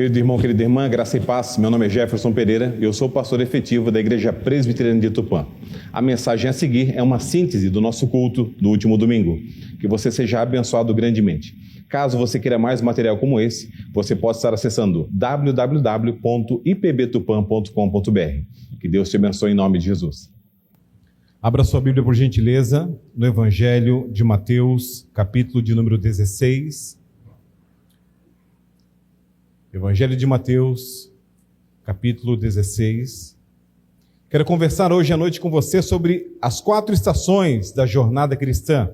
Querido irmão, querida irmã, graça e paz, meu nome é Jefferson Pereira e eu sou pastor efetivo da Igreja Presbiteriana de Tupã. A mensagem a seguir é uma síntese do nosso culto do último domingo. Que você seja abençoado grandemente. Caso você queira mais material como esse, você pode estar acessando www.ipbtupan.com.br. Que Deus te abençoe em nome de Jesus. Abra sua Bíblia, por gentileza, no Evangelho de Mateus, capítulo de número 16. Evangelho de Mateus, capítulo 16. Quero conversar hoje à noite com você sobre as 4 estações da jornada cristã.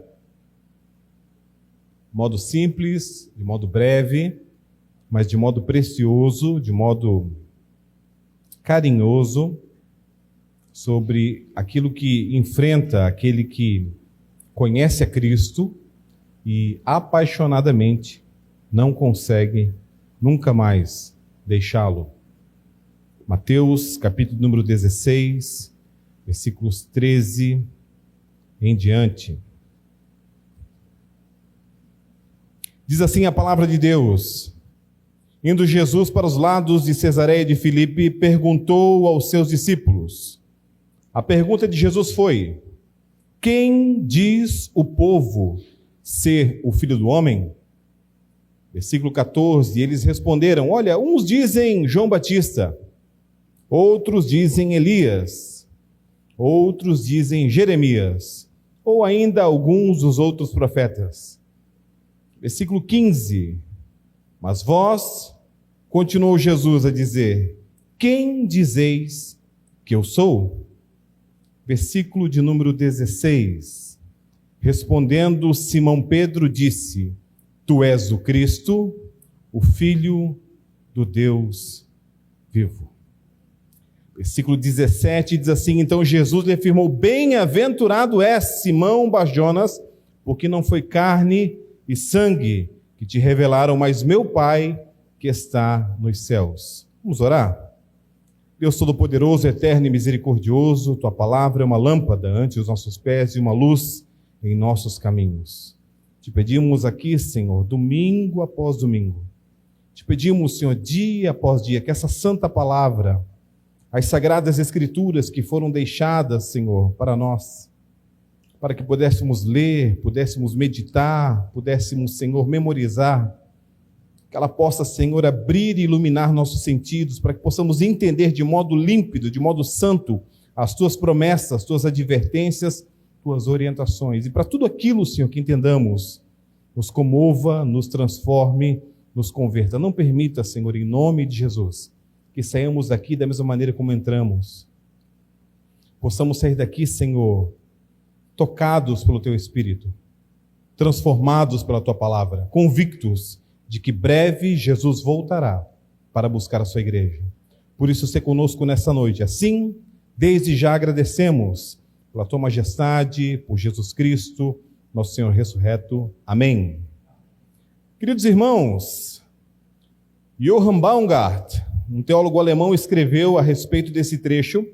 De modo simples, de modo breve, mas de modo precioso, de modo carinhoso, sobre aquilo que enfrenta aquele que conhece a Cristo e apaixonadamente não consegue nunca mais deixá-lo. Mateus, capítulo número 16, versículos 13 em diante. Diz assim a palavra de Deus: Indo Jesus para os lados de Cesareia de Filipe, perguntou aos seus discípulos. A pergunta de Jesus foi: quem diz o povo ser o Filho do Homem? Versículo 14, eles responderam: olha, uns dizem João Batista, outros dizem Elias, outros dizem Jeremias, ou ainda alguns dos outros profetas. Versículo 15, mas vós, continuou Jesus a dizer, quem dizeis que eu sou? Versículo de número 16, respondendo Simão Pedro disse, Tu és o Cristo, o Filho do Deus vivo. Versículo 17 diz assim, então Jesus lhe afirmou, bem-aventurado és, Simão Barjonas, porque não foi carne e sangue que te revelaram, mas meu Pai que está nos céus. Vamos orar? Deus Todo-Poderoso, Eterno e Misericordioso, Tua palavra é uma lâmpada ante os nossos pés e uma luz em nossos caminhos. Te pedimos aqui, Senhor, domingo após domingo. Te pedimos, Senhor, dia após dia, que essa santa palavra, as sagradas escrituras que foram deixadas, Senhor, para nós, para que pudéssemos ler, pudéssemos meditar, pudéssemos, Senhor, memorizar, que ela possa, Senhor, abrir e iluminar nossos sentidos, para que possamos entender de modo límpido, de modo santo, as Tuas promessas, Tuas advertências, Tuas orientações. E para tudo aquilo, Senhor, que entendamos, nos comova, nos transforme, nos converta. Não permita, Senhor, em nome de Jesus, que saiamos daqui da mesma maneira como entramos. Possamos sair daqui, Senhor, tocados pelo Teu Espírito, transformados pela Tua palavra, convictos de que breve Jesus voltará para buscar a sua igreja. Por isso, se conosco nessa noite. Assim, desde já agradecemos pela Tua majestade, por Jesus Cristo, nosso Senhor ressurreto. Amém. Queridos irmãos, Johann Baumgart, um teólogo alemão, escreveu a respeito desse trecho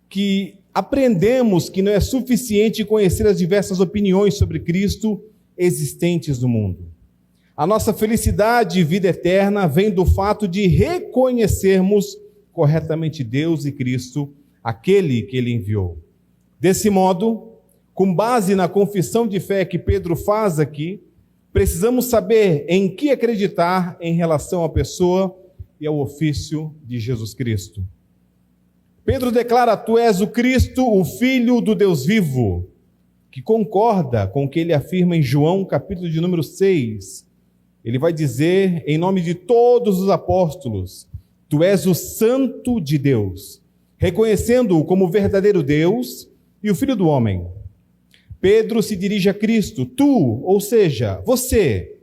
que aprendemos que não é suficiente conhecer as diversas opiniões sobre Cristo existentes no mundo. A nossa felicidade e vida eterna vem do fato de reconhecermos corretamente Deus e Cristo, aquele que Ele enviou. Desse modo, com base na confissão de fé que Pedro faz aqui, precisamos saber em que acreditar em relação à pessoa e ao ofício de Jesus Cristo. Pedro declara, Tu és o Cristo, o Filho do Deus vivo, que concorda com o que ele afirma em João, capítulo de número 6. Ele vai dizer, em nome de todos os apóstolos, Tu és o Santo de Deus, reconhecendo-o como verdadeiro Deus e o Filho do homem. Pedro se dirige a Cristo, tu, ou seja, você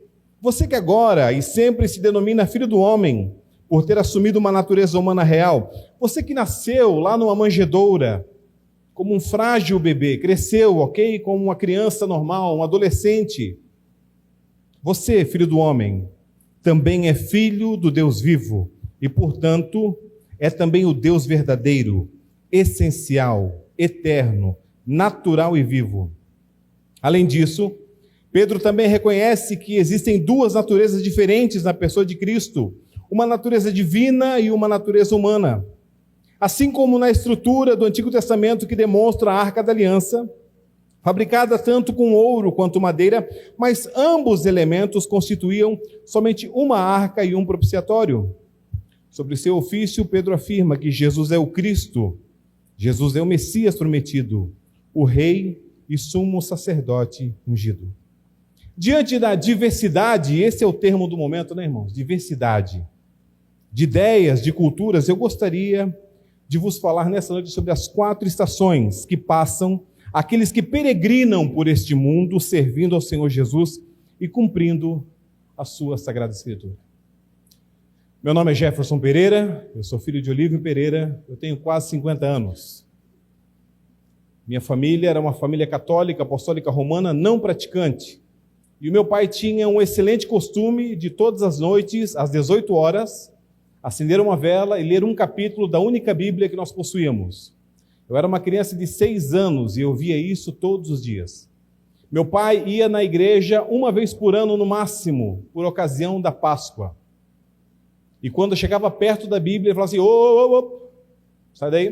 que agora e sempre se denomina Filho do homem, por ter assumido uma natureza humana real, você que nasceu lá numa manjedoura, como um frágil bebê, cresceu, ok, como uma criança normal, um adolescente. Você, filho do homem, também é filho do Deus vivo e, portanto, é também o Deus verdadeiro, essencial, eterno, natural e vivo. Além disso, Pedro também reconhece que existem duas naturezas diferentes na pessoa de Cristo, uma natureza divina e uma natureza humana. Assim como na estrutura do Antigo Testamento que demonstra a Arca da Aliança, fabricada tanto com ouro quanto madeira, mas ambos elementos constituíam somente uma arca e um propiciatório. Sobre seu ofício, Pedro afirma que Jesus é o Cristo, Jesus é o Messias prometido, o Rei e sumo sacerdote ungido. Diante da diversidade, esse é o termo do momento, né, irmãos? Diversidade de ideias, de culturas, eu gostaria de vos falar nessa noite sobre as 4 estações que passam aqueles que peregrinam por este mundo, servindo ao Senhor Jesus e cumprindo a sua Sagrada Escritura. Meu nome é Jefferson Pereira, eu sou filho de Olívio Pereira, eu tenho quase 50 anos. Minha família era uma família católica, apostólica romana, não praticante. E o meu pai tinha um excelente costume de todas as noites, às 18 horas, acender uma vela e ler um capítulo da única Bíblia que nós possuíamos. Eu era uma criança de 6 anos e eu via isso todos os dias. Meu pai ia na igreja uma vez por ano no máximo, por ocasião da Páscoa. E quando eu chegava perto da Bíblia, ele falava assim, ô, sai daí.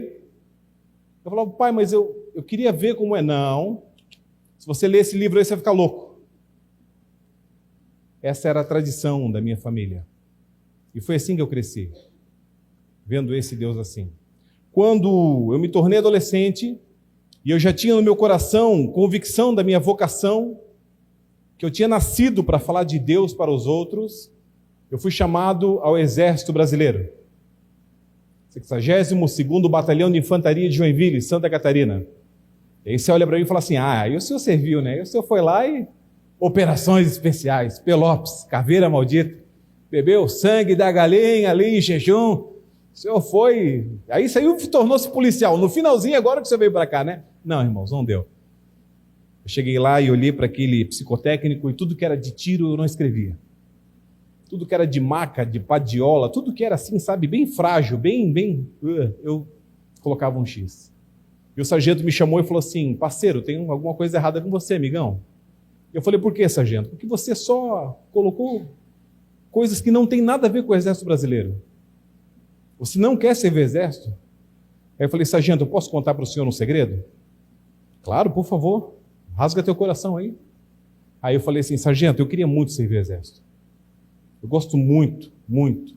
Eu falava, pai, mas eu queria ver como é. Não, se você ler esse livro aí, você vai ficar louco. Essa era a tradição da minha família. E foi assim que eu cresci, vendo esse Deus assim. Quando eu me tornei adolescente, e eu já tinha no meu coração convicção da minha vocação, que eu tinha nascido para falar de Deus para os outros, eu fui chamado ao Exército Brasileiro. 62º Batalhão de Infantaria de Joinville, Santa Catarina. E aí você olha para mim e fala assim, e o senhor serviu, né? E o senhor foi lá e... Operações especiais, Pelopes, caveira maldita, bebeu sangue da galinha ali em jejum. O senhor foi... Aí saiu e tornou-se policial. No finalzinho, agora que você veio para cá, né? Não, irmãos, não deu. Eu cheguei lá e olhei para aquele psicotécnico e tudo que era de tiro eu não escrevia. Tudo que era de maca, de padiola, tudo que era assim, sabe, bem frágil, eu colocava um X. E o sargento me chamou e falou assim, parceiro, tem alguma coisa errada com você, amigão. Eu falei, por que, sargento? Porque você só colocou coisas que não tem nada a ver com o Exército Brasileiro. Você não quer servir o Exército? Aí eu falei, sargento, eu posso contar para o senhor um segredo? Claro, por favor, rasga teu coração aí. Aí eu falei assim, sargento, eu queria muito servir o Exército. Eu gosto muito, muito.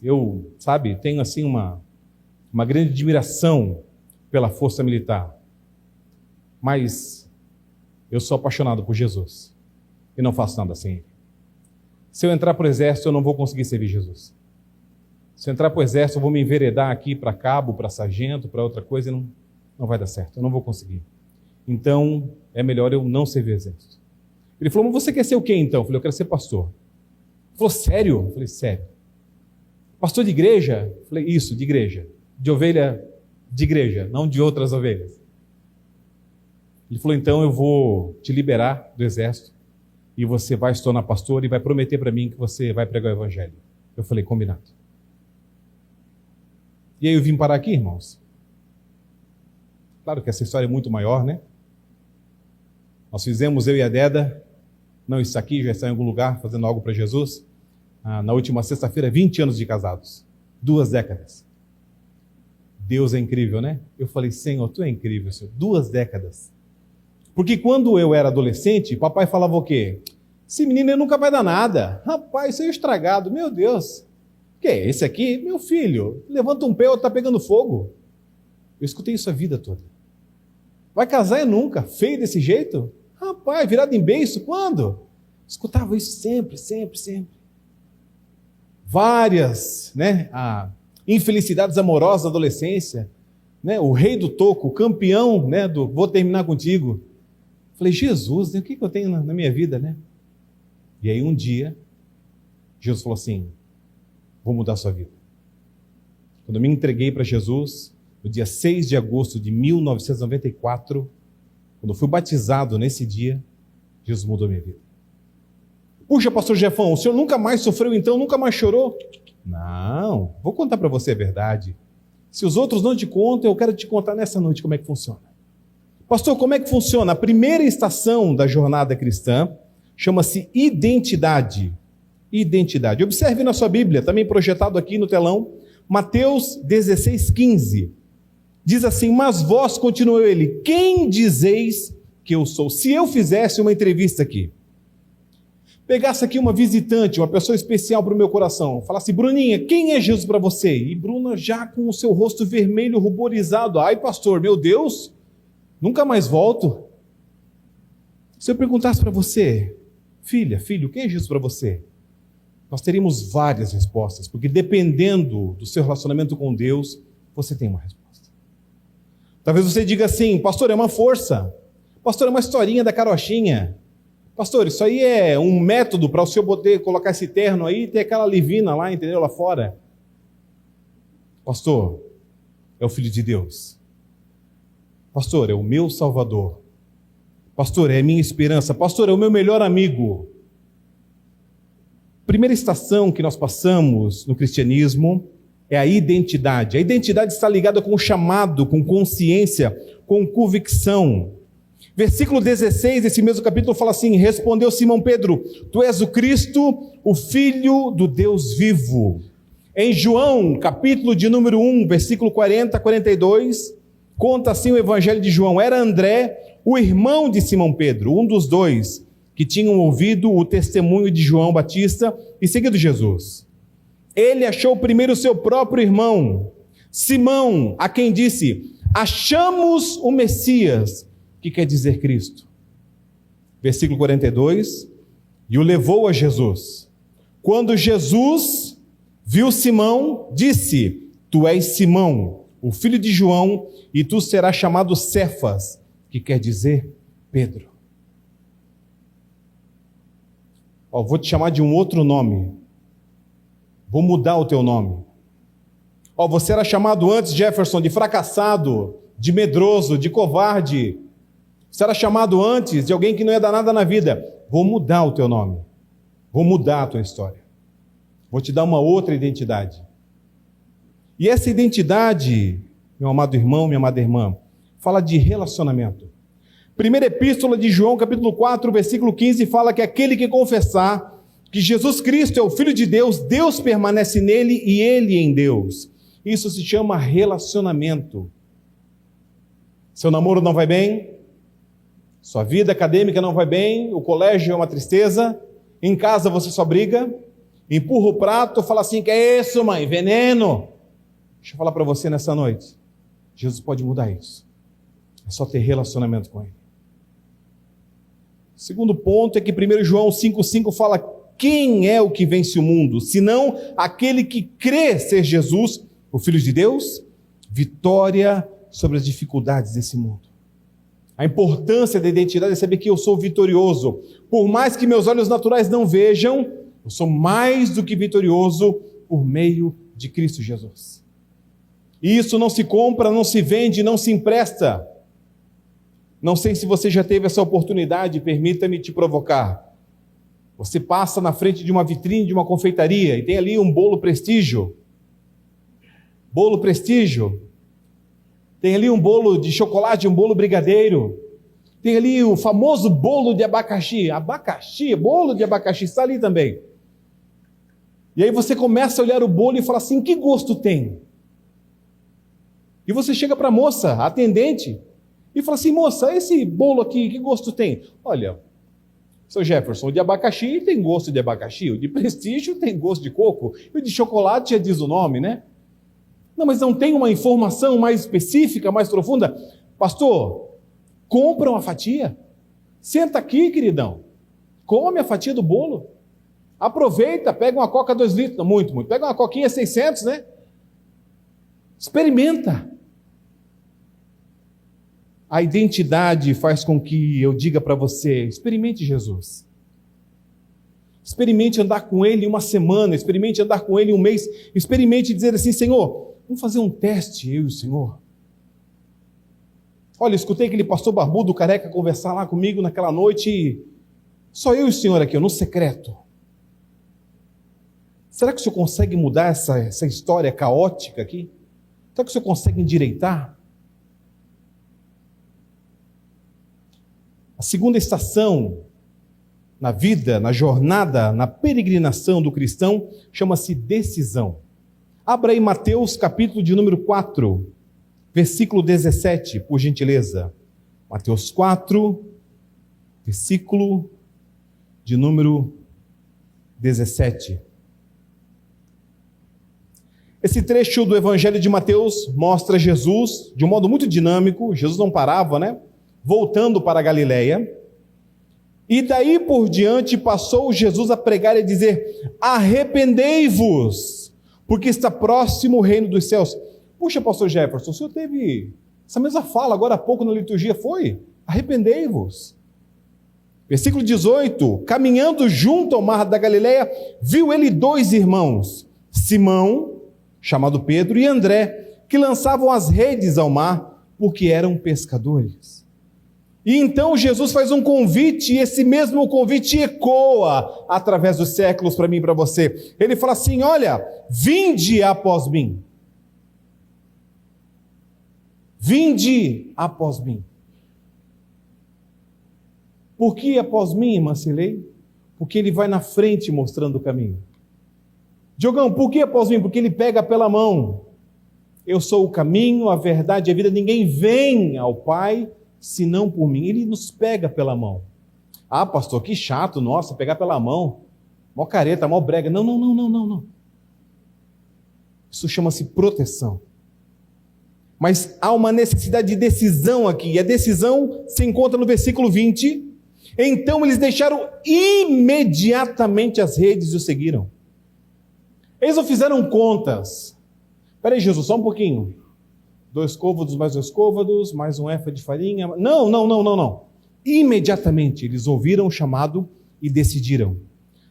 Eu, tenho assim uma grande admiração pela força militar. Mas eu sou apaixonado por Jesus. E não faço nada sem Ele. Se eu entrar para o Exército, eu não vou conseguir servir Jesus. Se eu entrar para o Exército, eu vou me enveredar aqui para cabo, para sargento, para outra coisa, e não vai dar certo. Eu não vou conseguir. Então, é melhor eu não servir o Exército. Ele falou, mas você quer ser o quê então? Eu falei, eu quero ser pastor. Ele falou, sério? Eu falei, sério. Pastor de igreja? Eu falei, isso, de igreja. De ovelha de igreja, não de outras ovelhas. Ele falou, então eu vou te liberar do exército e você vai se tornar pastor e vai prometer para mim que você vai pregar o evangelho. Eu falei, combinado. E aí eu vim parar aqui, irmãos. Claro que essa história é muito maior, né? Nós fizemos, eu e a Deda, não está aqui, já está em algum lugar fazendo algo para Jesus, na última sexta-feira, 20 anos de casados. 2 décadas. Deus é incrível, né? Eu falei, Senhor, Tu é incrível, Senhor. 2 décadas. Porque quando eu era adolescente, papai falava o quê? Esse menino nunca vai dar nada. Rapaz, isso é estragado. Meu Deus. O que é esse aqui? Meu filho, levanta um pé, outro está pegando fogo. Eu escutei isso a vida toda. Vai casar é nunca. Feio desse jeito? Rapaz, virado em beiço, quando? Escutava isso sempre. Várias, infelicidades amorosas da adolescência, o rei do toco, o campeão, do vou terminar contigo. Falei, Jesus, o que eu tenho na minha vida, E aí um dia, Jesus falou assim, vou mudar a sua vida. Quando eu me entreguei para Jesus, no dia 6 de agosto de 1994, quando eu fui batizado nesse dia, Jesus mudou a minha vida. Puxa, pastor Jefão, o senhor nunca mais sofreu então, nunca mais chorou? Não, vou contar para você a verdade. Se os outros não te contam, eu quero te contar nessa noite como é que funciona. Pastor, como é que funciona? A primeira estação da jornada cristã chama-se identidade. Identidade. Observe na sua Bíblia, também projetado aqui no telão, Mateus 16:15. Diz assim: mas vós, continuou ele, quem dizeis que eu sou? Se eu fizesse uma entrevista aqui, pegasse aqui uma visitante, uma pessoa especial para o meu coração, falasse: Bruninha, quem é Jesus para você? E Bruna já com o seu rosto vermelho, ruborizado: ai pastor, meu Deus, nunca mais volto. Se eu perguntasse para você: filho, quem é Jesus para você? Nós teríamos várias respostas, porque dependendo do seu relacionamento com Deus, você tem uma resposta. Talvez você diga assim: pastor, é uma força, pastor, é uma historinha da carochinha, pastor, isso aí é um método para o senhor poder colocar esse terno aí e ter aquela livina lá, entendeu, lá fora. Pastor, é o Filho de Deus. Pastor, é o meu Salvador. Pastor, é a minha esperança. Pastor, é o meu melhor amigo. Primeira estação que nós passamos no cristianismo é a identidade. A identidade está ligada com o chamado, com consciência, com convicção. Versículo 16 desse mesmo capítulo fala assim: respondeu Simão Pedro: tu és o Cristo, o Filho do Deus vivo. Em João, capítulo de número 1, versículo 40 a 42, conta assim o Evangelho de João: era André, o irmão de Simão Pedro, um dos dois que tinham ouvido o testemunho de João Batista e seguido Jesus. Ele achou primeiro o seu próprio irmão, Simão, a quem disse: achamos o Messias, que quer dizer Cristo. Versículo 42, e o levou a Jesus. Quando Jesus viu Simão, disse: tu és Simão, o filho de João, e tu serás chamado Cefas, que quer dizer Pedro. Vou te chamar de um outro nome. Vou mudar o teu nome. Você era chamado antes, Jefferson, de fracassado, de medroso, de covarde. Você era chamado antes de alguém que não ia dar nada na vida. Vou mudar o teu nome. Vou mudar a tua história. Vou te dar uma outra identidade. E essa identidade, meu amado irmão, minha amada irmã, fala de relacionamento. Primeira epístola de João, capítulo 4, versículo 15, fala que aquele que confessar que Jesus Cristo é o Filho de Deus, Deus permanece nele e ele em Deus. Isso se chama relacionamento. Seu namoro não vai bem? Sua vida acadêmica não vai bem? O colégio é uma tristeza? Em casa você só briga? Empurra o prato, fala assim: que é isso, mãe? Veneno! Deixa eu falar para você nessa noite. Jesus pode mudar isso. É só ter relacionamento com ele. Segundo ponto é que 1 João 5,5 fala: quem é o que vence o mundo, senão aquele que crê ser Jesus, o Filho de Deus? Vitória sobre as dificuldades desse mundo. A importância da identidade é saber que eu sou vitorioso. Por mais que meus olhos naturais não vejam, eu sou mais do que vitorioso por meio de Cristo Jesus. E isso não se compra, não se vende, não se empresta. Não sei se você já teve essa oportunidade, permita-me te provocar. Você passa na frente de uma vitrine de uma confeitaria e tem ali um bolo Prestígio. Bolo Prestígio. Tem ali um bolo de chocolate, um bolo brigadeiro. Tem ali o famoso bolo de abacaxi. Abacaxi, bolo de abacaxi, está ali também. E aí você começa a olhar o bolo e fala assim: que gosto tem? E você chega para a moça, a atendente, e fala assim: moça, esse bolo aqui, que gosto tem? Olha, seu Jefferson, o de abacaxi tem gosto de abacaxi, o de Prestígio tem gosto de coco, e o de chocolate já diz o nome, né? Não, mas não tem uma informação mais específica, mais profunda? Pastor, compra uma fatia. Senta aqui, queridão. Come a fatia do bolo. Aproveita, pega uma coca 2 litros. Não, muito. Pega uma coquinha 600, né? Experimenta. A identidade faz com que eu diga para você: experimente Jesus. Experimente andar com Ele uma semana, experimente andar com Ele um mês, experimente dizer assim: Senhor, vamos fazer um teste, eu e o Senhor. Olha, escutei aquele pastor barbudo, careca, conversar lá comigo naquela noite, só eu e o Senhor aqui, no secreto. Será que o Senhor consegue mudar essa história caótica aqui? Será que o Senhor consegue endireitar? A segunda estação na vida, na jornada, na peregrinação do cristão, chama-se decisão. Abra aí Mateus capítulo de número 4, versículo 17, por gentileza. Mateus 4, versículo de número 17. Esse trecho do Evangelho de Mateus mostra Jesus de um modo muito dinâmico. Jesus não parava, né? Voltando para a Galileia. E daí por diante passou Jesus a pregar e a dizer: arrependei-vos, porque está próximo o reino dos céus. Puxa, pastor Jefferson, o senhor teve essa mesma fala agora há pouco na liturgia, foi? Arrependei-vos. Versículo 18, caminhando junto ao mar da Galileia, viu ele dois irmãos, Simão, chamado Pedro, e André, que lançavam as redes ao mar, porque eram pescadores. E então Jesus faz um convite, e esse mesmo convite ecoa através dos séculos para mim e para você. Ele fala assim: olha, vinde após mim. Vinde após mim. Por que após mim, irmã Cilei? Porque ele vai na frente mostrando o caminho. Diogão, por que após mim? Porque ele pega pela mão. Eu sou o caminho, a verdade e a vida. Ninguém vem ao Pai senão por mim. Ele nos pega pela mão. Ah, pastor, que chato, nossa, pegar pela mão. Mó careta, mó brega. Não. Isso chama-se proteção. Mas há uma necessidade de decisão aqui. E a decisão se encontra no versículo 20. Então eles deixaram imediatamente as redes e o seguiram. Eles não fizeram contas. Espera aí, Jesus, só um pouquinho. 2 côvados mais 2 côvados, mais um éfa de farinha. Não. Imediatamente eles ouviram o chamado e decidiram.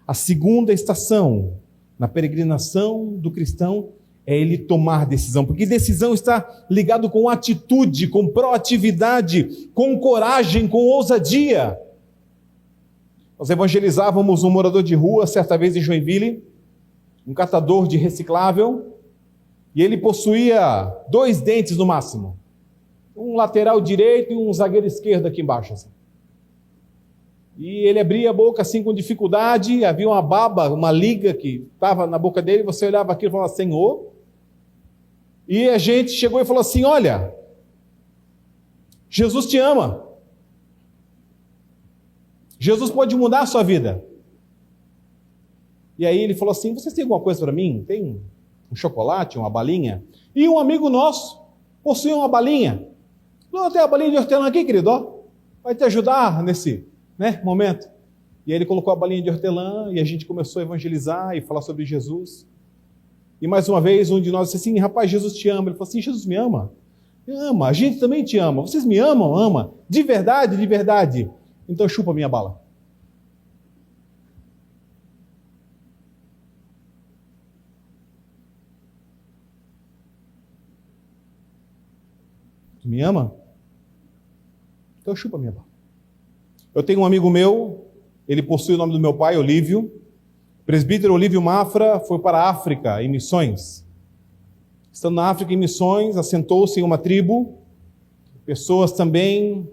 A segunda estação na peregrinação do cristão é ele tomar decisão, porque decisão está ligado com atitude, com proatividade, com coragem, com ousadia. Nós evangelizávamos um morador de rua, certa vez em Joinville, um catador de reciclável, e ele possuía 2 dentes no máximo, um lateral direito e um zagueiro esquerdo aqui embaixo. Assim. E ele abria a boca assim com dificuldade, havia uma baba, uma liga que estava na boca dele, você olhava aquilo e falava: Senhor. E a gente chegou e falou assim: olha, Jesus te ama. Jesus pode mudar a sua vida. E aí ele falou assim: vocês têm alguma coisa para mim? Tem um chocolate, uma balinha? E um amigo nosso possui uma balinha. Não, tem a balinha de hortelã aqui, querido, ó. Vai te ajudar nesse momento. E aí ele colocou a balinha de hortelã e a gente começou a evangelizar e falar sobre Jesus. E mais uma vez um de nós disse assim: rapaz, Jesus te ama. Ele falou assim: Jesus me ama? Ama, a gente também te ama. Vocês me amam? Ama. De verdade, de verdade. Então chupa a minha bala. Tu me ama? Então chupa a minha bala. Eu tenho um amigo meu, ele possui o nome do meu pai, Olívio. Presbítero Olívio Mafra foi para a África em missões. Estando na África em missões, assentou-se em uma tribo, pessoas também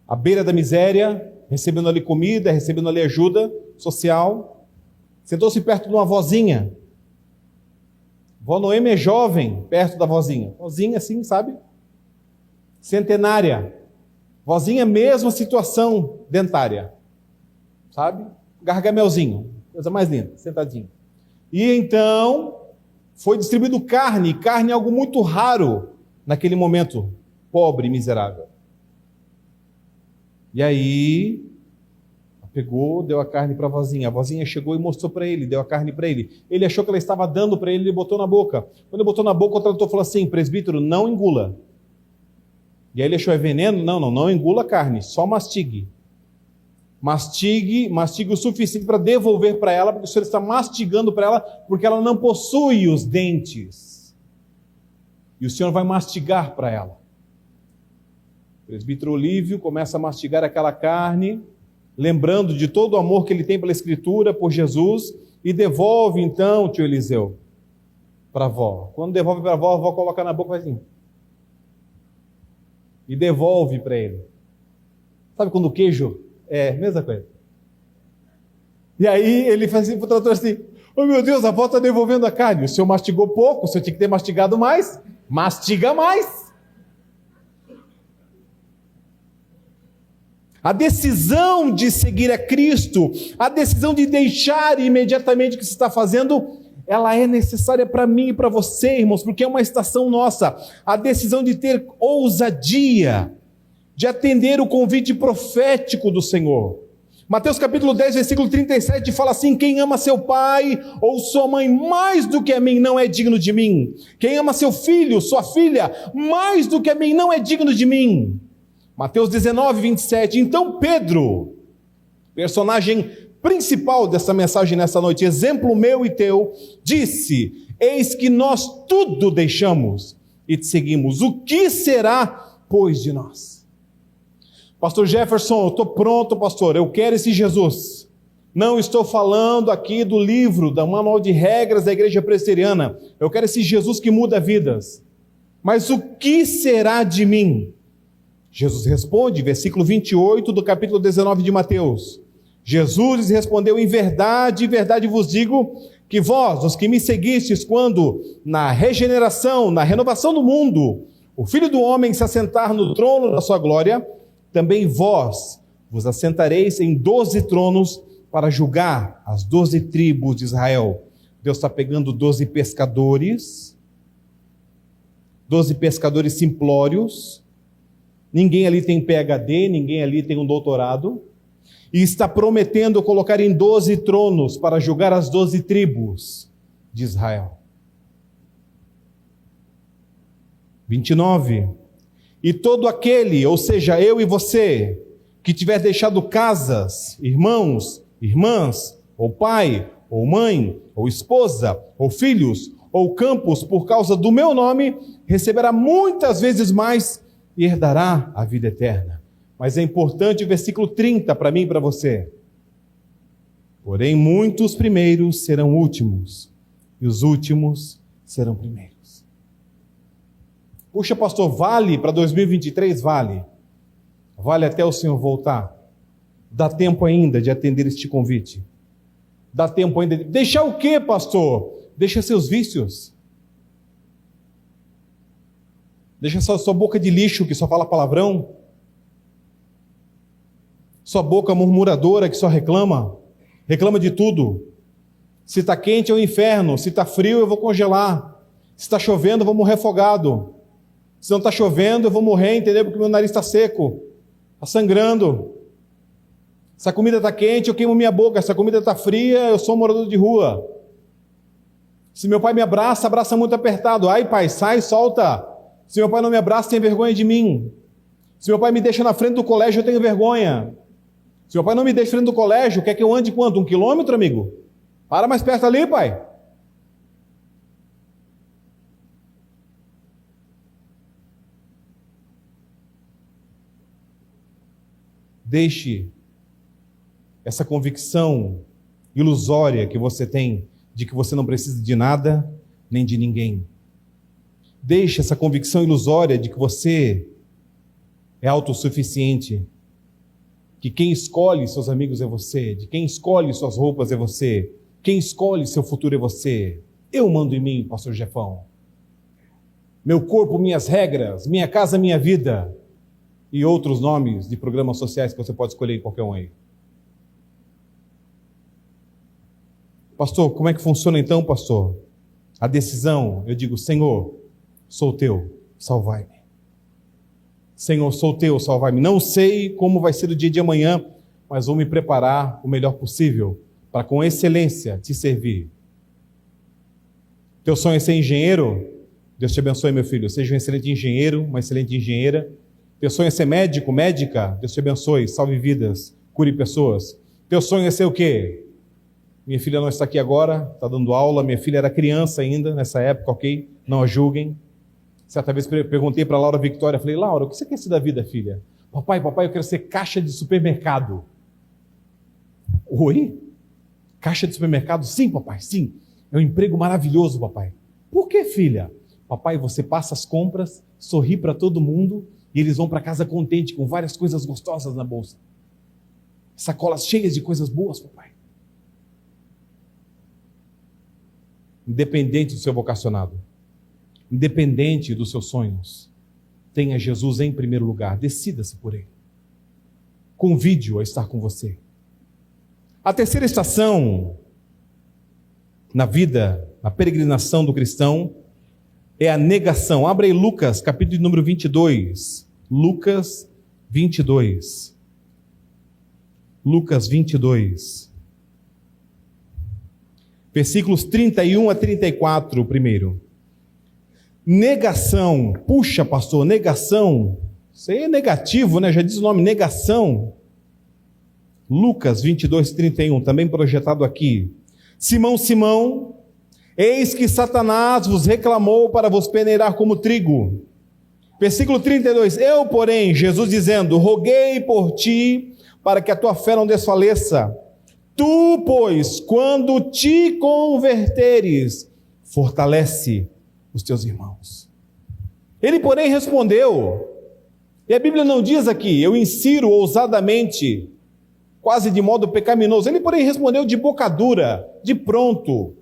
à beira da miséria, recebendo ali comida, recebendo ali ajuda social. Sentou-se perto de uma vozinha. Vó Noemi é jovem, perto da vozinha. Vozinha assim, sabe? Centenária. Vozinha, mesma situação dentária. Sabe? Gargamelzinho. Coisa mais linda, sentadinho. E então, foi distribuído carne. Carne é algo muito raro naquele momento, pobre e miserável. E aí, pegou, deu a carne para a vozinha. A vozinha chegou e mostrou para ele, deu a carne para ele. Ele achou que ela estava dando para ele, ele botou na boca. Quando ele botou na boca, o tradutor falou assim: presbítero, não engula. E aí ele achou: é veneno? Não engula a carne, só mastigue. Mastigue o suficiente para devolver para ela, porque o senhor está mastigando para ela, porque ela não possui os dentes. E o senhor vai mastigar para ela. O presbítero Olívio começa a mastigar aquela carne, lembrando de todo o amor que ele tem pela Escritura, por Jesus, e devolve então, tio Eliseu, para a avó. Quando devolve para a avó coloca na boca assim. E devolve para ele. Sabe quando o queijo... É, mesma coisa. E aí ele faz assim para o trator assim, oh meu Deus, a avó está devolvendo a carne. O senhor mastigou pouco, o senhor tinha que ter mastigado mais. Mastiga mais. A decisão de seguir a Cristo, a decisão de deixar imediatamente o que você está fazendo, ela é necessária para mim e para você, irmãos, porque é uma estação nossa. A decisão de ter ousadia, de atender o convite profético do Senhor. Mateus capítulo 10, versículo 37 fala assim, quem ama seu pai ou sua mãe mais do que a mim não é digno de mim. Quem ama seu filho, sua filha, mais do que a mim não é digno de mim. Mateus 19, 27. Então Pedro, personagem principal dessa mensagem nessa noite, exemplo meu e teu, disse, eis que nós tudo deixamos e te seguimos. O que será, pois, de nós? Pastor Jefferson, eu estou pronto, pastor, eu quero esse Jesus. Não estou falando aqui do livro, da manual de regras da igreja presbiteriana. Eu quero esse Jesus que muda vidas. Mas o que será de mim? Jesus responde, versículo 28 do capítulo 19 de Mateus. Jesus lhes respondeu, em verdade vos digo, que vós, os que me seguistes, quando na regeneração, na renovação do mundo, o Filho do Homem se assentar no trono da sua glória, também vós vos assentareis em 12 tronos para julgar as 12 tribos de Israel. Deus está pegando 12 pescadores simplórios, ninguém ali tem PhD, ninguém ali tem um doutorado, e está prometendo colocar em 12 tronos para julgar as 12 tribos de Israel. 29. E todo aquele, ou seja, eu e você, que tiver deixado casas, irmãos, irmãs, ou pai, ou mãe, ou esposa, ou filhos, ou campos, por causa do meu nome, receberá muitas vezes mais e herdará a vida eterna. Mas é importante o versículo 30 para mim e para você. Porém, muitos primeiros serão últimos, e os últimos serão primeiros. Puxa, pastor, vale para 2023? Vale. Vale até o Senhor voltar. Dá tempo ainda de atender este convite. Dá tempo ainda de... Deixar o quê, pastor? Deixa seus vícios. Deixa sua boca de lixo que só fala palavrão. Sua boca murmuradora que só reclama. Reclama de tudo. Se está quente é o inferno. Se está frio eu vou congelar. Se está chovendo eu vou morrer afogado. Se não está chovendo, eu vou morrer, entendeu? Porque meu nariz está seco, está sangrando. Se a comida está quente, eu queimo minha boca. Se a comida está fria, eu sou um morador de rua. Se meu pai me abraça, abraça muito apertado. Ai, pai, sai, solta. Se meu pai não me abraça, tem vergonha de mim. Se meu pai me deixa na frente do colégio, eu tenho vergonha. Se meu pai não me deixa na frente do colégio, quer que eu ande quanto? 1 quilômetro, amigo? Para mais perto ali, pai. Deixe essa convicção ilusória que você tem de que você não precisa de nada nem de ninguém. Deixe essa convicção ilusória de que você é autossuficiente, que quem escolhe seus amigos é você, de quem escolhe suas roupas é você, quem escolhe seu futuro é você. Eu mando em mim, pastor Jefão. Meu corpo, minhas regras, minha casa, minha vida. E outros nomes de programas sociais que você pode escolher em qualquer um aí. Pastor, como é que funciona então, pastor? A decisão, eu digo, Senhor, sou teu, salvai-me. Senhor, sou teu, salvai-me. Não sei como vai ser o dia de amanhã, mas vou me preparar o melhor possível para com excelência te servir. Teu sonho é ser engenheiro? Deus te abençoe, meu filho. Seja um excelente engenheiro, uma excelente engenheira. Teu sonho é ser médico, médica? Deus te abençoe, salve vidas, cure pessoas. Teu sonho é ser o quê? Minha filha não está aqui agora, está dando aula. Minha filha era criança ainda, nessa época, ok? Não a julguem. Certa vez perguntei para a Laura Victória, falei, Laura, o que você quer ser da vida, filha? Papai, eu quero ser caixa de supermercado. Oi? Caixa de supermercado? Sim, papai, sim. É um emprego maravilhoso, papai. Por que, filha? Papai, você passa as compras, sorri para todo mundo, e eles vão para casa contente, com várias coisas gostosas na bolsa. Sacolas cheias de coisas boas, papai. independente do seu vocacionado, independente dos seus sonhos, tenha Jesus em primeiro lugar, decida-se por Ele. Convide-o a estar com você. A terceira estação na vida, na peregrinação do cristão, é a negação. Abra aí Lucas, capítulo número 22. Lucas 22. Lucas 22. Versículos 31 a 34, primeiro. Negação. Puxa, pastor, negação. Isso aí é negativo, né? Já diz o nome, negação. Lucas 22, 31, também projetado aqui. Simão, Simão, eis que Satanás vos reclamou para vos peneirar como trigo. Versículo 32, eu, porém, Jesus dizendo, roguei por ti, para que a tua fé não desfaleça. Tu, pois, quando te converteres, fortalece os teus irmãos. Ele, porém, respondeu, e a Bíblia não diz aqui, eu insiro ousadamente, quase de modo pecaminoso. Ele, porém, respondeu de boca dura, de pronto,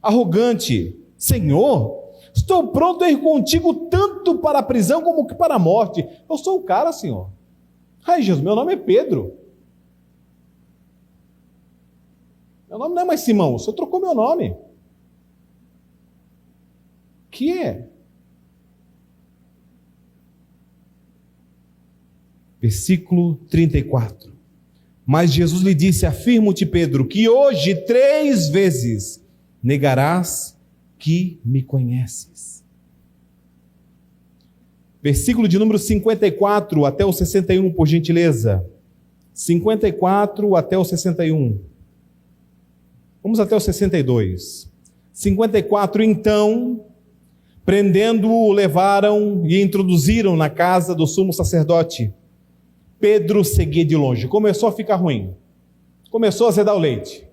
arrogante, Senhor, estou pronto a ir contigo tanto para a prisão como que para a morte. Eu sou o cara, Senhor. Ai, Jesus, meu nome é Pedro. Meu nome não é mais Simão, o Senhor trocou meu nome. Que é? Versículo 34. Mas Jesus lhe disse, afirmo-te, Pedro, que hoje 3 vezes negarás que me conheces. Versículo de número 54 até o 61, por gentileza. 54 até o 61. Vamos até o 62. 54, então, prendendo-o, levaram e introduziram na casa do sumo sacerdote. Pedro seguia de longe. Começou a ficar ruim. Começou a azedar o leite.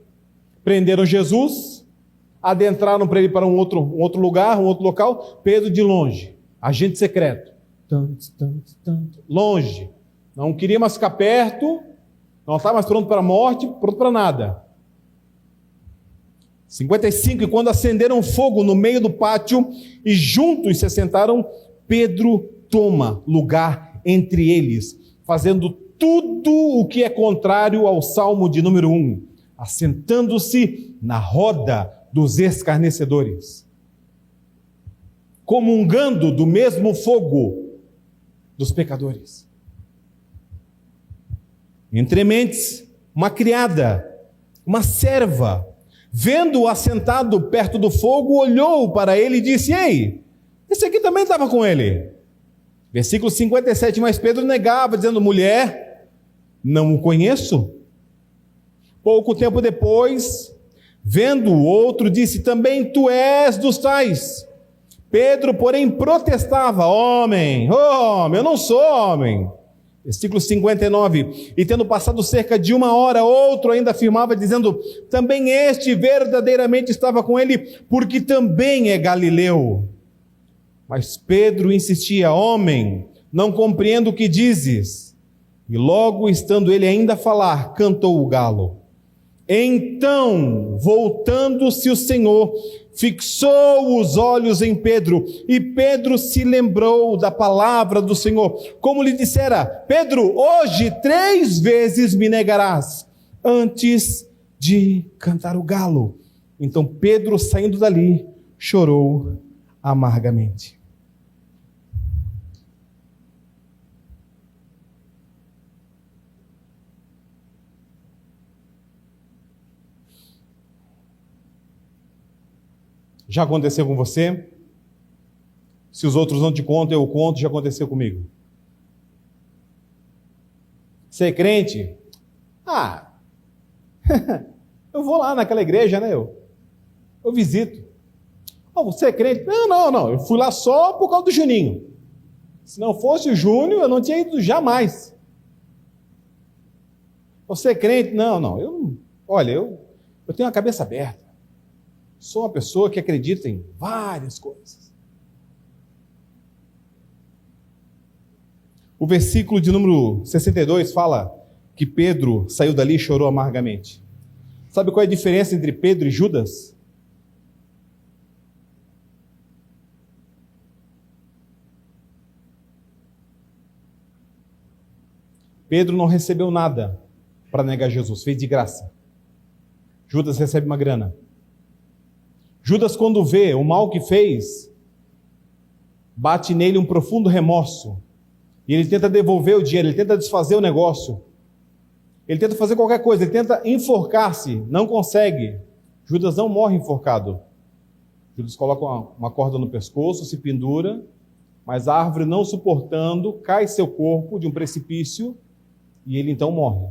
Prenderam Jesus, adentraram para ele para um outro lugar, um outro local. Pedro de longe, agente secreto. Longe. Não queria mais ficar perto, não estava mais pronto para a morte, pronto para nada. 55, e quando acenderam fogo no meio do pátio e juntos se assentaram, Pedro toma lugar entre eles, fazendo tudo o que é contrário ao Salmo de número 1, assentando-se na roda dos escarnecedores, comungando do mesmo fogo dos pecadores. Entre mentes, uma criada, uma serva, vendo-o assentado perto do fogo, olhou para ele e disse, ei, esse aqui também estava com ele. Versículo 57, mas Pedro negava, dizendo, mulher, não o conheço. Pouco tempo depois, vendo o outro, disse, também tu és dos tais. Pedro, porém, protestava, homem, eu não sou homem. Versículo 59, e tendo passado cerca de 1 hora, outro ainda afirmava, dizendo, também este verdadeiramente estava com ele, porque também é galileu. Mas Pedro insistia, homem, não compreendo o que dizes. E logo, estando ele ainda a falar, cantou o galo. Então, voltando-se o Senhor, fixou os olhos em Pedro, e Pedro se lembrou da palavra do Senhor, como lhe dissera, Pedro, hoje 3 vezes me negarás, antes de cantar o galo. Então Pedro, saindo dali, chorou amargamente. Já aconteceu com você? Se os outros não te contam, eu conto, já aconteceu comigo. Você é crente? Eu vou lá naquela igreja, né? Eu visito. Você é crente? Não, eu fui lá só por causa do Juninho. Se não fosse o Júnior, eu não tinha ido jamais. Você é crente? Não, eu tenho uma cabeça aberta. Sou uma pessoa que acredita em várias coisas. O versículo de número 62 fala que Pedro saiu dali e chorou amargamente. Sabe qual é a diferença entre Pedro e Judas? Pedro não recebeu nada para negar Jesus, fez de graça. Judas recebe uma grana. Judas, quando vê o mal que fez, bate nele um profundo remorso. E ele tenta devolver o dinheiro, ele tenta desfazer o negócio. Ele tenta fazer qualquer coisa, ele tenta enforcar-se, não consegue. Judas não morre enforcado. Judas coloca uma corda no pescoço, se pendura, mas a árvore, não suportando, cai seu corpo de um precipício e ele então morre.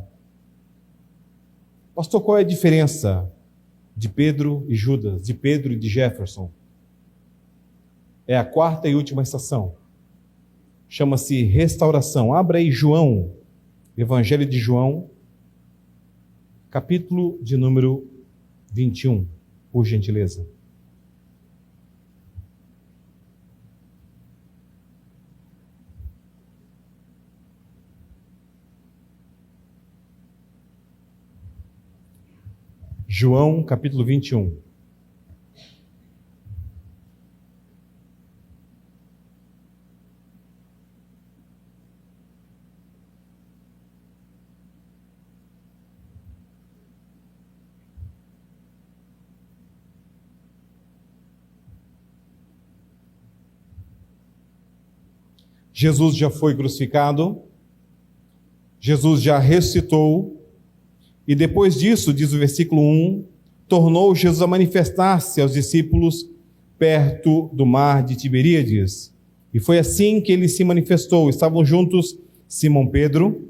Pastor, qual é a diferença de Pedro e Judas, de Pedro e de Jefferson? É a quarta e última estação. Chama-se restauração. Abra aí João, Evangelho de João, capítulo de número 21, por gentileza. João, capítulo 21. Jesus já foi crucificado, Jesus já ressuscitou, e depois disso, diz o versículo 1, tornou Jesus a manifestar-se aos discípulos perto do mar de Tiberíades. E foi assim que ele se manifestou. Estavam juntos Simão Pedro,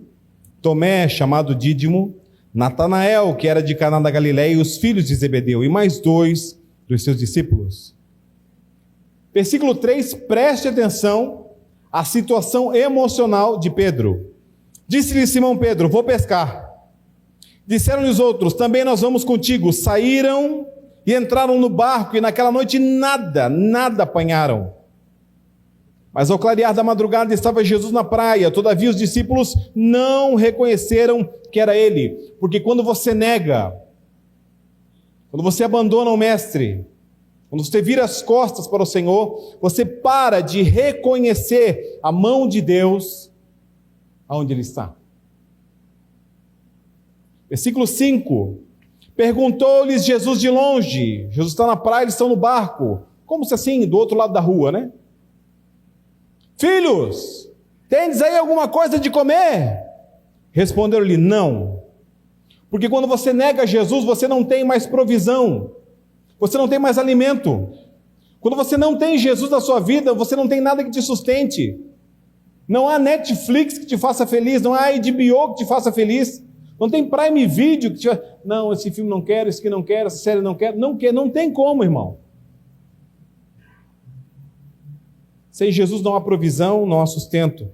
Tomé, chamado Dídimo, Natanael, que era de Caná da Galileia, e os filhos de Zebedeu, e mais 2 dos seus discípulos. Versículo 3, preste atenção à situação emocional de Pedro. Disse-lhe Simão Pedro: vou pescar. Disseram-lhe os outros: também nós vamos contigo. Saíram e entraram no barco, e naquela noite nada apanharam. Mas ao clarear da madrugada estava Jesus na praia. Todavia os discípulos não reconheceram que era ele. Porque quando você nega, quando você abandona o Mestre, quando você vira as costas para o Senhor, você para de reconhecer a mão de Deus aonde Ele está. Versículo 5, perguntou-lhes Jesus de longe. Jesus está na praia, eles estão no barco. Como se assim, do outro lado da rua, né? Filhos, tendes aí alguma coisa de comer? Responderam-lhe: não. Porque quando você nega Jesus, você não tem mais provisão. Você não tem mais alimento. Quando você não tem Jesus na sua vida, você não tem nada que te sustente. Não há Netflix que te faça feliz, não há HBO que te faça feliz. Não tem Prime Video que te... Não, esse filme não quero, esse aqui não quero, essa série não quero. Não tem como, irmão. Sem Jesus não há provisão, não há sustento.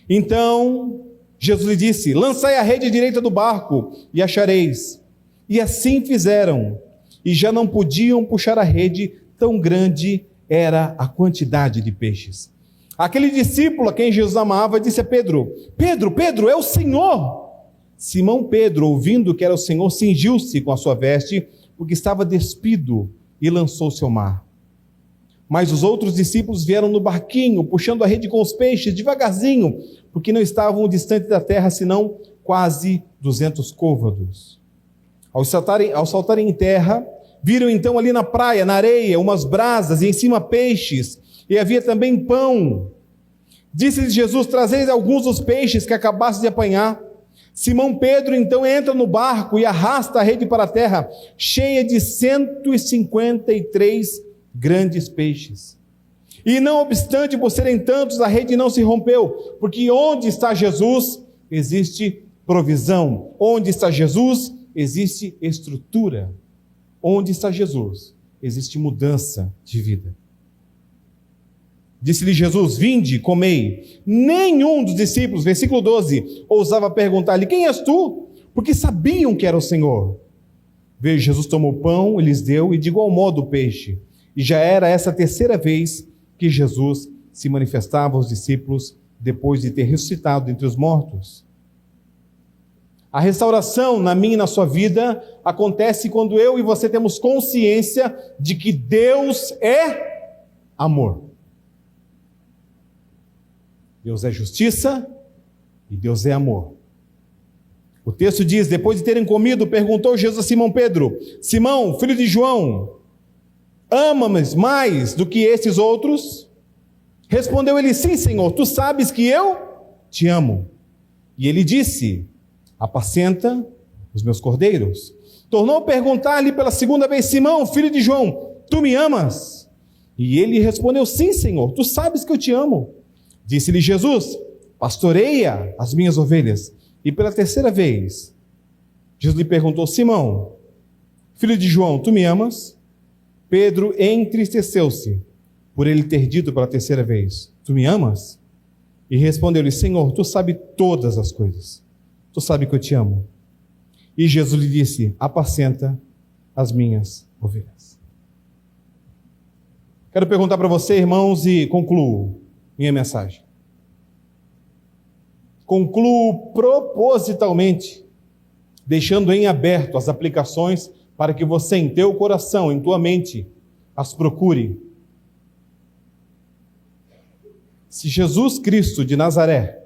Então, Jesus lhe disse: lançai a rede à direita do barco e achareis. E assim fizeram. E já não podiam puxar a rede, tão grande era a quantidade de peixes. Aquele discípulo a quem Jesus amava disse a Pedro: Pedro, é o Senhor. Simão Pedro, ouvindo que era o Senhor, cingiu-se com a sua veste, porque estava despido, e lançou-se ao mar. Mas os outros discípulos vieram no barquinho, puxando a rede com os peixes, devagarzinho, porque não estavam distante da terra, senão quase 200 côvados. Ao saltarem em terra, viram então ali na praia, na areia, umas brasas, e em cima peixes, e havia também pão. Disse-lhes Jesus: trazeis alguns dos peixes que acabastes de apanhar. Simão Pedro então entra no barco e arrasta a rede para a terra, cheia de 153 grandes peixes. E não obstante, por serem tantos, a rede não se rompeu, porque onde está Jesus, existe provisão. Onde está Jesus, existe estrutura. Onde está Jesus, existe mudança de vida. Disse-lhe Jesus: vinde, comei. Nenhum dos discípulos, versículo 12, ousava perguntar-lhe: quem és tu? Porque sabiam que era o Senhor. Veio Jesus, tomou o pão e lhes deu, e de igual modo o peixe. E já era essa a terceira vez que Jesus se manifestava aos discípulos, depois de ter ressuscitado dentre os mortos. A restauração na minha e na sua vida acontece quando eu e você temos consciência de que Deus é amor. Deus é justiça, E Deus é amor. O texto diz: depois de terem comido, perguntou Jesus a Simão Pedro: Simão, filho de João, ama-me mais do que esses outros? Respondeu ele: sim, Senhor, tu sabes que eu te amo. E ele disse: apacenta os meus cordeiros. Tornou a perguntar-lhe pela segunda vez: Simão, filho de João, tu me amas? E ele respondeu: sim, Senhor, tu sabes que eu te amo. Disse-lhe Jesus: pastoreia as minhas ovelhas. E pela terceira vez, Jesus lhe perguntou: Simão, filho de João, tu me amas? Pedro entristeceu-se por ele ter dito pela terceira vez: tu me amas? E respondeu-lhe: Senhor, tu sabes todas as coisas. Tu sabes que eu te amo. E Jesus lhe disse: apacenta as minhas ovelhas. Quero perguntar para você, irmãos, e concluo minha mensagem. Concluo propositalmente, deixando em aberto as aplicações para que você, em teu coração, em tua mente, as procure. Se Jesus Cristo de Nazaré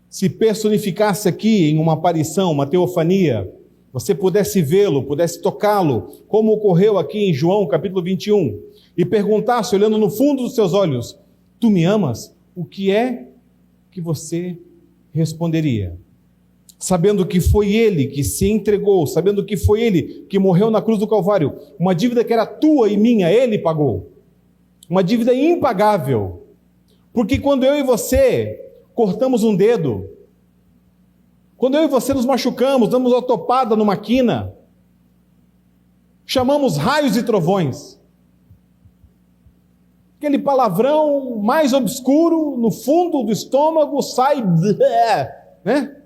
se personificasse aqui em uma aparição, uma teofania, você pudesse vê-lo, pudesse tocá-lo, como ocorreu aqui em João capítulo 21, e perguntasse, olhando no fundo dos seus olhos: tu me amas? O que é que você responderia? Sabendo que foi ele que se entregou, sabendo que foi ele que morreu na cruz do Calvário, uma dívida que era tua e minha, ele pagou. Uma dívida impagável. Porque quando eu e você cortamos um dedo, quando eu e você nos machucamos, damos uma topada numa quina, chamamos raios e trovões, aquele palavrão mais obscuro, no fundo do estômago, sai, né?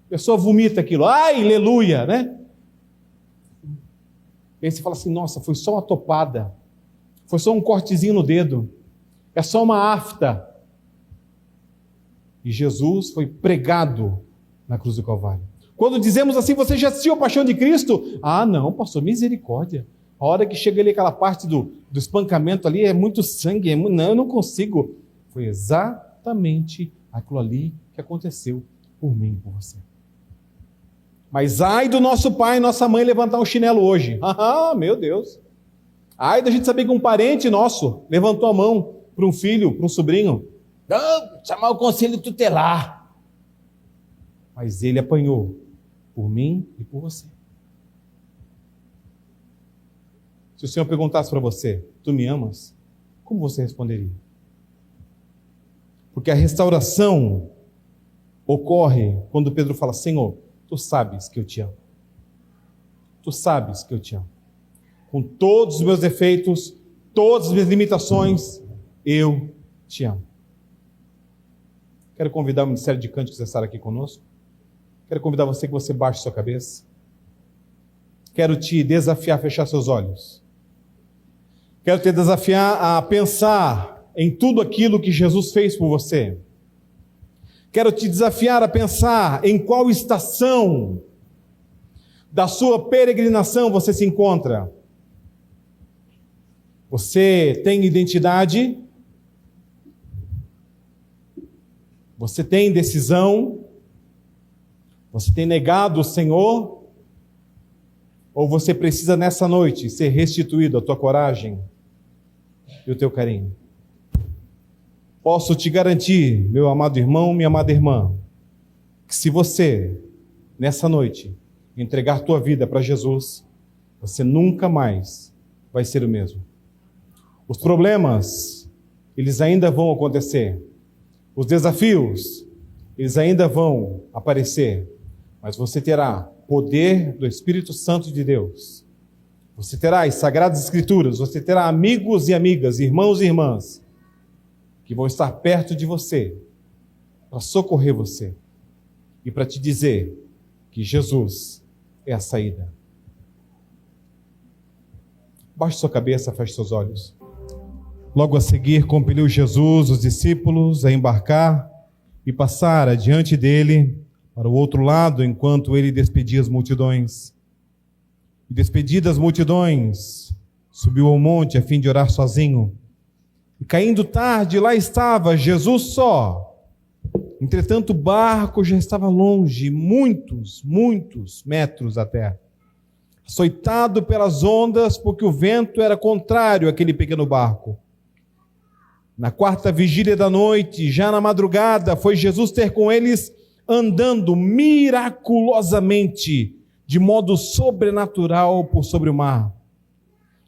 A pessoa vomita aquilo, ai, aleluia, né? E aí você fala assim: nossa, foi só uma topada, foi só um cortezinho no dedo, é só uma afta. E Jesus foi pregado na cruz do Calvário. Quando dizemos assim: você já assistiu a paixão de Cristo? Ah, não, pastor, misericórdia. A hora que chega ali aquela parte do espancamento ali, é muito sangue, não, eu não consigo. Foi exatamente aquilo ali que aconteceu por mim e por você. Mas ai do nosso pai e nossa mãe levantar um chinelo hoje. Ah, meu Deus. Ai da gente saber que um parente nosso levantou a mão para um filho, para um sobrinho. Não, chamar o conselho tutelar. Mas ele apanhou por mim e por você. Se o Senhor perguntasse para você: tu me amas? Como você responderia? Porque a restauração ocorre quando Pedro fala: Senhor, tu sabes que eu te amo. Tu sabes que eu te amo. Com todos os meus defeitos, todas as minhas limitações, eu te amo. Quero convidar o Ministério de Cânticos a estar aqui conosco. Quero convidar você que você baixe sua cabeça. Quero te desafiar a fechar seus olhos. Quero te desafiar a pensar em tudo aquilo que Jesus fez por você. Quero te desafiar a pensar em qual estação da sua peregrinação você se encontra. Você tem identidade? Você tem decisão? Você tem negado o Senhor? Ou você precisa nessa noite ser restituído a tua coragem e o teu carinho? Posso te garantir, meu amado irmão, minha amada irmã, que se você, nessa noite, entregar tua vida para Jesus, você nunca mais vai ser o mesmo. Os problemas, eles ainda vão acontecer. Os desafios, eles ainda vão aparecer. Mas você terá poder do Espírito Santo de Deus. Você terá as Sagradas Escrituras, você terá amigos e amigas, irmãos e irmãs, que vão estar perto de você, para socorrer você e para te dizer que Jesus é a saída. Baixe sua cabeça, feche seus olhos. Logo a seguir, compeliu Jesus os discípulos a embarcar e passar adiante dele para o outro lado, enquanto ele despedia as multidões. E despedidas as multidões, subiu ao monte a fim de orar sozinho. E caindo tarde, lá estava Jesus só, Entretanto, o barco já estava longe, muitos metros da terra, açoitado pelas ondas, porque o vento era contrário àquele pequeno barco. Na quarta vigília da noite, já na madrugada, foi Jesus ter com eles, andando miraculosamente, de modo sobrenatural por sobre o mar.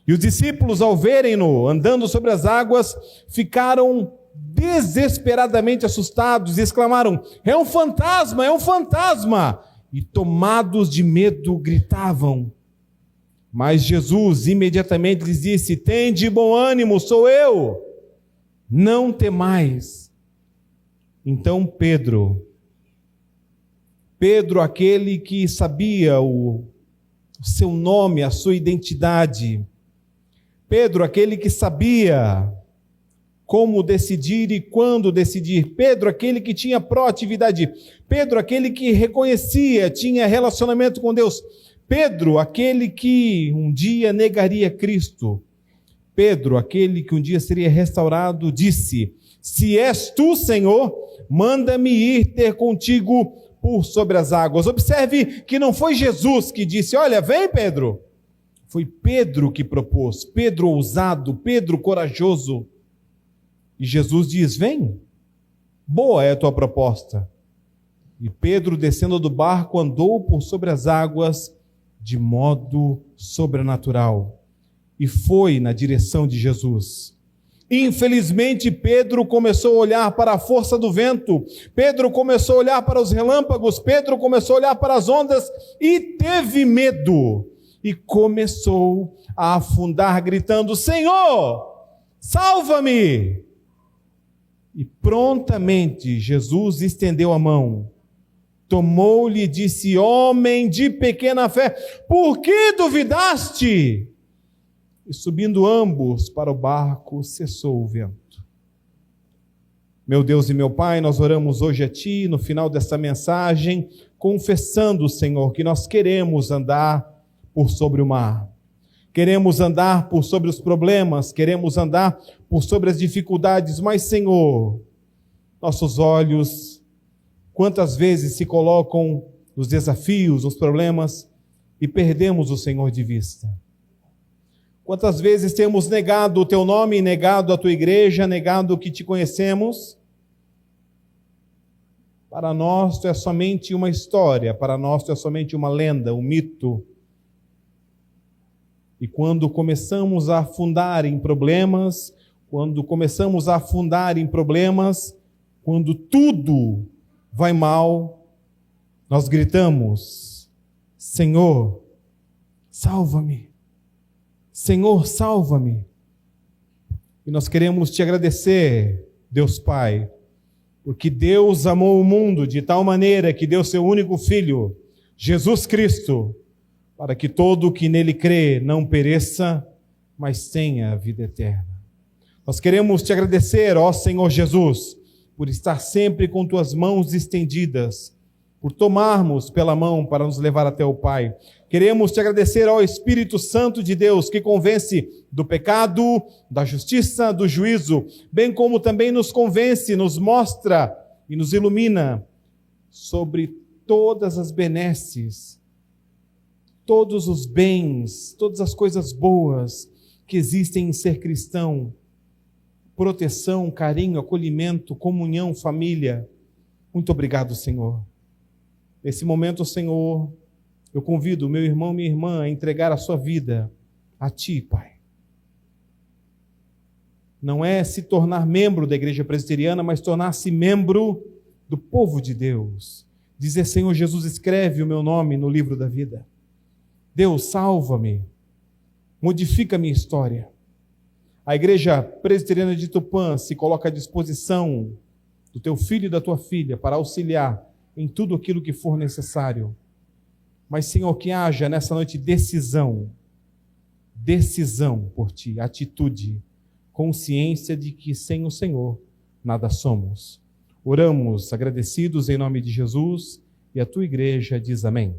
E os discípulos, ao verem-no andando sobre as águas, ficaram desesperadamente assustados e exclamaram: é um fantasma, é um fantasma! E tomados de medo, gritavam. Mas Jesus imediatamente lhes disse: tende bom ânimo, sou eu, não temais. Então Pedro, aquele que sabia o seu nome, a sua identidade, Pedro, aquele que sabia como decidir e quando decidir, Pedro, aquele que tinha proatividade, Pedro, aquele que reconhecia, tinha relacionamento com Deus, Pedro, aquele que um dia negaria Cristo, Pedro, aquele que um dia seria restaurado, disse: se és tu, Senhor, manda-me ir ter contigo por sobre as águas. Observe que não foi Jesus que disse: olha, vem, Pedro. Foi Pedro que propôs, Pedro ousado, Pedro corajoso. E Jesus diz: vem, boa é a tua proposta. E Pedro, descendo do barco, andou por sobre as águas de modo sobrenatural e foi na direção de Jesus. Infelizmente, Pedro começou a olhar para a força do vento, Pedro começou a olhar para os relâmpagos, Pedro começou a olhar para as ondas e teve medo. E começou a afundar, gritando: Senhor, salva-me! E prontamente Jesus estendeu a mão, tomou-lhe e disse: homem de pequena fé, por que duvidaste? E subindo ambos para o barco, cessou o vento. Meu Deus e meu Pai, nós oramos hoje a Ti, no final desta mensagem, confessando, Senhor, que nós queremos andar por sobre o mar. Queremos andar por sobre os problemas, queremos andar por sobre as dificuldades, mas, Senhor, nossos olhos, quantas vezes se colocam nos desafios, nos problemas, e perdemos o Senhor de vista. Quantas vezes temos negado o Teu nome, negado a Tua igreja, negado que Te conhecemos? Para nós Tu é somente uma história, para nós Tu é somente uma lenda, um mito. E quando começamos a afundar em problemas, quando tudo vai mal, nós gritamos: Senhor, salva-me. Senhor, salva-me. E nós queremos Te agradecer, Deus Pai, porque Deus amou o mundo de tal maneira que deu Seu único Filho, Jesus Cristo, para que todo o que nele crê não pereça, mas tenha a vida eterna. Nós queremos Te agradecer, ó Senhor Jesus, por estar sempre com Tuas mãos estendidas, por tomarmos pela mão para nos levar até o Pai. Queremos Te agradecer ao Espírito Santo de Deus, que convence do pecado, da justiça, do juízo, bem como também nos convence, nos mostra e nos ilumina sobre todas as benesses, todos os bens, todas as coisas boas que existem em ser cristão. Proteção, carinho, acolhimento, comunhão, família. Muito obrigado, Senhor. Nesse momento, Senhor, eu convido meu irmão e minha irmã a entregar a sua vida a Ti, Pai. Não é se tornar membro da Igreja Presbiteriana, mas tornar-se membro do povo de Deus. Dizer: Senhor Jesus, escreve o meu nome no livro da vida. Deus, salva-me, modifica a minha história. A Igreja Presbiteriana de Tupã se coloca à disposição do Teu filho e da Tua filha para auxiliar em tudo aquilo que for necessário. Mas, Senhor, que haja nessa noite decisão por Ti, atitude, consciência de que sem o Senhor nada somos. Oramos agradecidos em nome de Jesus e a Tua igreja diz amém.